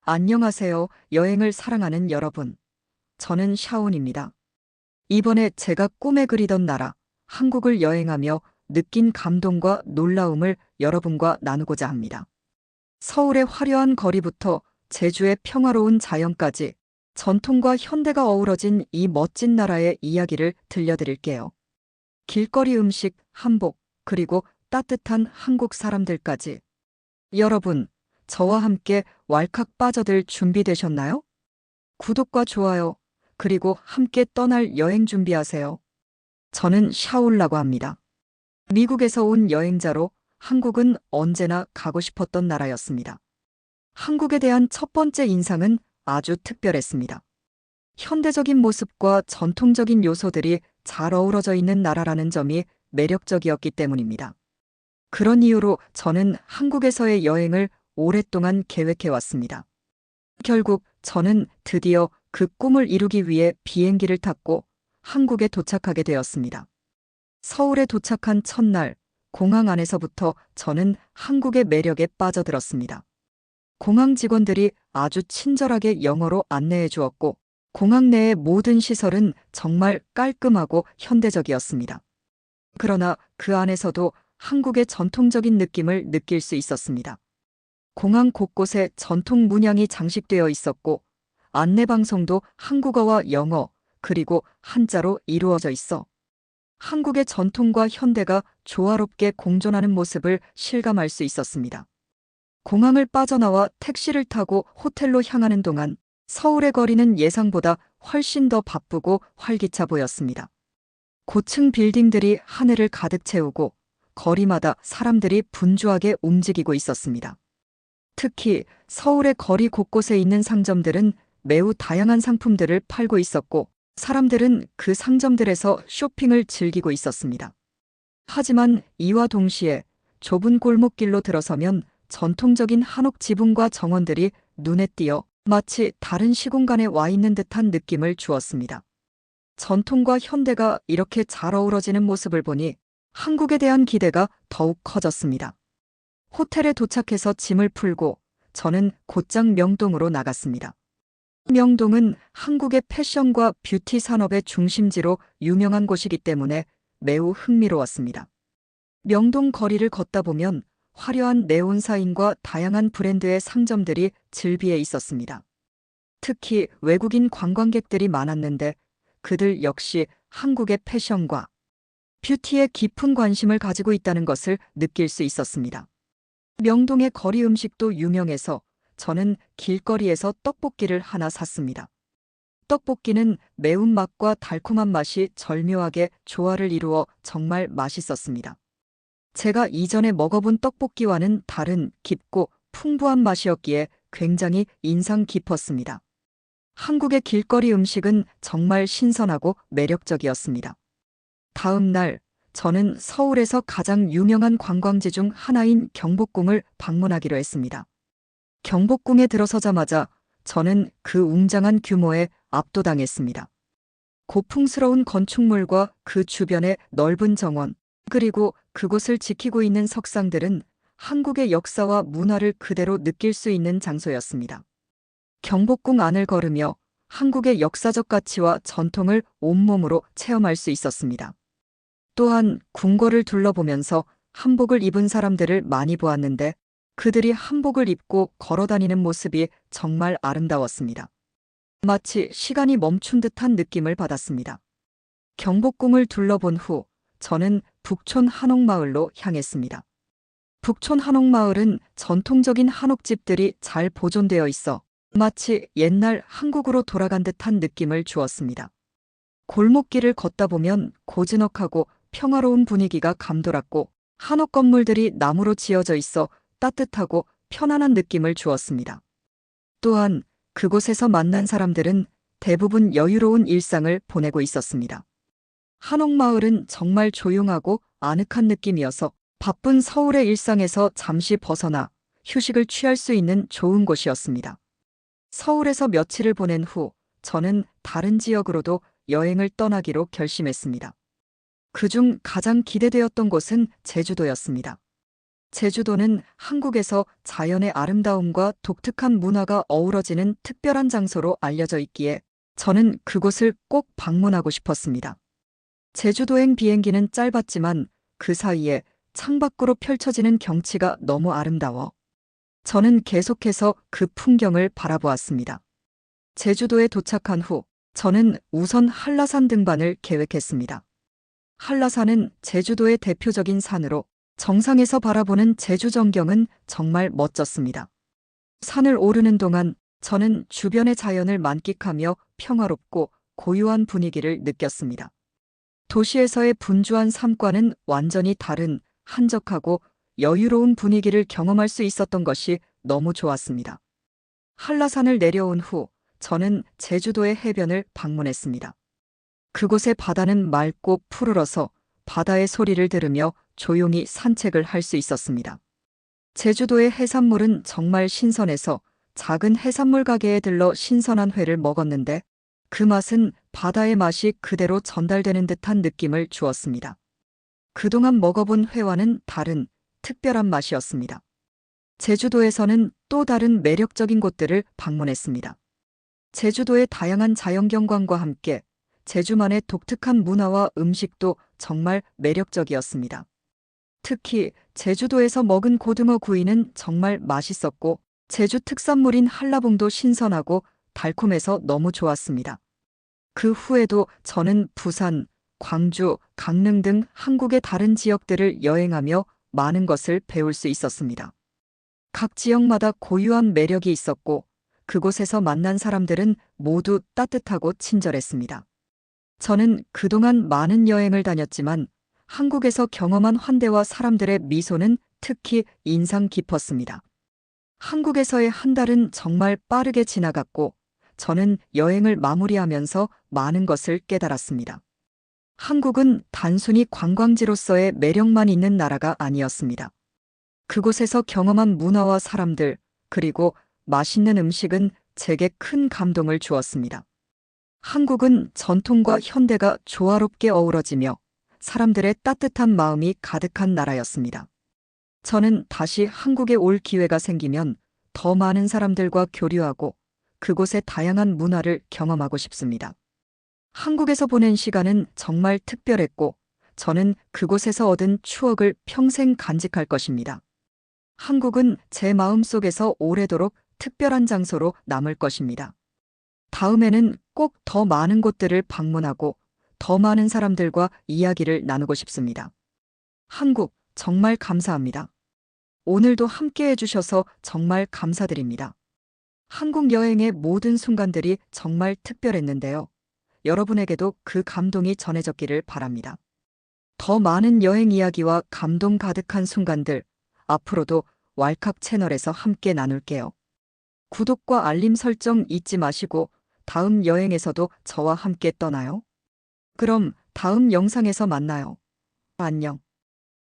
안녕하세요, 여행을 사랑하는 여러분. 저는 샤온입니다. 이번에 제가 꿈에 그리던 나라, 한국을 여행하며 느낀 감동과 놀라움을 여러분과 나누고자 합니다. 서울의 화려한 거리부터 제주의 평화로운 자연까지 전통과 현대가 어우러진 이 멋진 나라의 이야기를 들려드릴게요. 길거리 음식, 한복, 그리고 따뜻한 한국 사람들까지. 여러분, 저와 함께 왈칵 빠져들 준비되셨나요? 구독과 좋아요, 그리고 함께 떠날 여행 준비하세요. 저는 샤올라고 합니다. 미국에서 온 여행자로 한국은 언제나 가고 싶었던 나라였습니다. 한국에 대한 첫 번째 인상은 아주 특별했습니다. 현대적인 모습과 전통적인 요소들이 잘 어우러져 있는 나라라는 점이 매력적이었기 때문입니다. 그런 이유로 저는 한국에서의 여행을 오랫동안 계획해 왔습니다. 결국 저는 드디어 그 꿈을 이루기 위해 비행기를 탔고 한국에 도착하게 되었습니다. 서울에 도착한 첫날, 공항 안에서부터 저는 한국의 매력에 빠져들었습니다. 공항 직원들이 아주 친절하게 영어로 안내해 주었고, 공항 내의 모든 시설은 정말 깔끔하고 현대적이었습니다. 그러나 그 안에서도 한국의 전통적인 느낌을 느낄 수 있었습니다. 공항 곳곳에 전통 문양이 장식되어 있었고, 안내방송도 한국어와 영어, 그리고 한자로 이루어져 있어 한국의 전통과 현대가 조화롭게 공존하는 모습을 실감할 수 있었습니다. 공항을 빠져나와 택시를 타고 호텔로 향하는 동안 서울의 거리는 예상보다 훨씬 더 바쁘고 활기차 보였습니다. 고층 빌딩들이 하늘을 가득 채우고 거리마다 사람들이 분주하게 움직이고 있었습니다. 특히 서울의 거리 곳곳에 있는 상점들은 매우 다양한 상품들을 팔고 있었고, 사람들은 그 상점들에서 쇼핑을 즐기고 있었습니다. 하지만 이와 동시에 좁은 골목길로 들어서면 전통적인 한옥 지붕과 정원들이 눈에 띄어 마치 다른 시공간에 와 있는 듯한 느낌을 주었습니다. 전통과 현대가 이렇게 잘 어우러지는 모습을 보니 한국에 대한 기대가 더욱 커졌습니다. 호텔에 도착해서 짐을 풀고 저는 곧장 명동으로 나갔습니다. 명동은 한국의 패션과 뷰티 산업의 중심지로 유명한 곳이기 때문에 매우 흥미로웠습니다. 명동 거리를 걷다 보면 화려한 네온사인과 다양한 브랜드의 상점들이 즐비해 있었습니다. 특히 외국인 관광객들이 많았는데 그들 역시 한국의 패션과 뷰티에 깊은 관심을 가지고 있다는 것을 느낄 수 있었습니다. 명동의 거리 음식도 유명해서 저는 길거리에서 떡볶이를 하나 샀습니다. 떡볶이는 매운맛과 달콤한 맛이 절묘하게 조화를 이루어 정말 맛있었습니다. 제가 이전에 먹어본 떡볶이와는 다른 깊고 풍부한 맛이었기에 굉장히 인상 깊었습니다. 한국의 길거리 음식은 정말 신선하고 매력적이었습니다. 다음 날, 저는 서울에서 가장 유명한 관광지 중 하나인 경복궁을 방문하기로 했습니다. 경복궁에 들어서자마자 저는 그 웅장한 규모에 압도당했습니다. 고풍스러운 건축물과 그 주변의 넓은 정원, 그리고 그곳을 지키고 있는 석상들은 한국의 역사와 문화를 그대로 느낄 수 있는 장소였습니다. 경복궁 안을 걸으며 한국의 역사적 가치와 전통을 온몸으로 체험할 수 있었습니다. 또한 궁궐을 둘러보면서 한복을 입은 사람들을 많이 보았는데 그들이 한복을 입고 걸어다니는 모습이 정말 아름다웠습니다. 마치 시간이 멈춘 듯한 느낌을 받았습니다. 경복궁을 둘러본 후 저는 북촌 한옥마을로 향했습니다. 북촌 한옥마을은 전통적인 한옥집들이 잘 보존되어 있어 마치 옛날 한국으로 돌아간 듯한 느낌을 주었습니다. 골목길을 걷다 보면 고즈넉하고 평화로운 분위기가 감돌았고 한옥 건물들이 나무로 지어져 있어 따뜻하고 편안한 느낌을 주었습니다. 또한 그곳에서 만난 사람들은 대부분 여유로운 일상을 보내고 있었습니다. 한옥마을은 정말 조용하고 아늑한 느낌이어서 바쁜 서울의 일상에서 잠시 벗어나 휴식을 취할 수 있는 좋은 곳이었습니다. 서울에서 며칠을 보낸 후 저는 다른 지역으로도 여행을 떠나기로 결심했습니다. 그중 가장 기대되었던 곳은 제주도였습니다. 제주도는 한국에서 자연의 아름다움과 독특한 문화가 어우러지는 특별한 장소로 알려져 있기에 저는 그곳을 꼭 방문하고 싶었습니다. 제주도행 비행기는 짧았지만 그 사이에 창밖으로 펼쳐지는 경치가 너무 아름다워 저는 계속해서 그 풍경을 바라보았습니다. 제주도에 도착한 후 저는 우선 한라산 등반을 계획했습니다. 한라산은 제주도의 대표적인 산으로 정상에서 바라보는 제주 전경은 정말 멋졌습니다. 산을 오르는 동안 저는 주변의 자연을 만끽하며 평화롭고 고요한 분위기를 느꼈습니다. 도시에서의 분주한 삶과는 완전히 다른 한적하고 여유로운 분위기를 경험할 수 있었던 것이 너무 좋았습니다. 한라산을 내려온 후 저는 제주도의 해변을 방문했습니다. 그곳의 바다는 맑고 푸르러서 바다의 소리를 들으며 조용히 산책을 할 수 있었습니다. 제주도의 해산물은 정말 신선해서 작은 해산물 가게에 들러 신선한 회를 먹었는데 그 맛은 바다의 맛이 그대로 전달되는 듯한 느낌을 주었습니다. 그동안 먹어본 회와는 다른 특별한 맛이었습니다. 제주도에서는 또 다른 매력적인 곳들을 방문했습니다. 제주도의 다양한 자연경관과 함께 제주만의 독특한 문화와 음식도 정말 매력적이었습니다. 특히 제주도에서 먹은 고등어 구이는 정말 맛있었고 제주 특산물인 한라봉도 신선하고 달콤해서 너무 좋았습니다. 그 후에도 저는 부산, 광주, 강릉 등 한국의 다른 지역들을 여행하며 많은 것을 배울 수 있었습니다. 각 지역마다 고유한 매력이 있었고 그곳에서 만난 사람들은 모두 따뜻하고 친절했습니다. 저는 그동안 많은 여행을 다녔지만 한국에서 경험한 환대와 사람들의 미소는 특히 인상 깊었습니다. 한국에서의 한 달은 정말 빠르게 지나갔고 저는 여행을 마무리하면서 많은 것을 깨달았습니다. 한국은 단순히 관광지로서의 매력만 있는 나라가 아니었습니다. 그곳에서 경험한 문화와 사람들, 그리고 맛있는 음식은 제게 큰 감동을 주었습니다. 한국은 전통과 현대가 조화롭게 어우러지며 사람들의 따뜻한 마음이 가득한 나라였습니다. 저는 다시 한국에 올 기회가 생기면 더 많은 사람들과 교류하고 그곳의 다양한 문화를 경험하고 싶습니다. 한국에서 보낸 시간은 정말 특별했고 저는 그곳에서 얻은 추억을 평생 간직할 것입니다. 한국은 제 마음속에서 오래도록 특별한 장소로 남을 것입니다. 다음에는 꼭 더 많은 곳들을 방문하고 더 많은 사람들과 이야기를 나누고 싶습니다. 한국, 정말 감사합니다. 오늘도 함께 해주셔서 정말 감사드립니다. 한국 여행의 모든 순간들이 정말 특별했는데요. 여러분에게도 그 감동이 전해졌기를 바랍니다. 더 많은 여행 이야기와 감동 가득한 순간들, 앞으로도 왈칵 채널에서 함께 나눌게요. 구독과 알림 설정 잊지 마시고 다음 여행에서도 저와 함께 떠나요. 그럼 다음 영상에서 만나요. 안녕.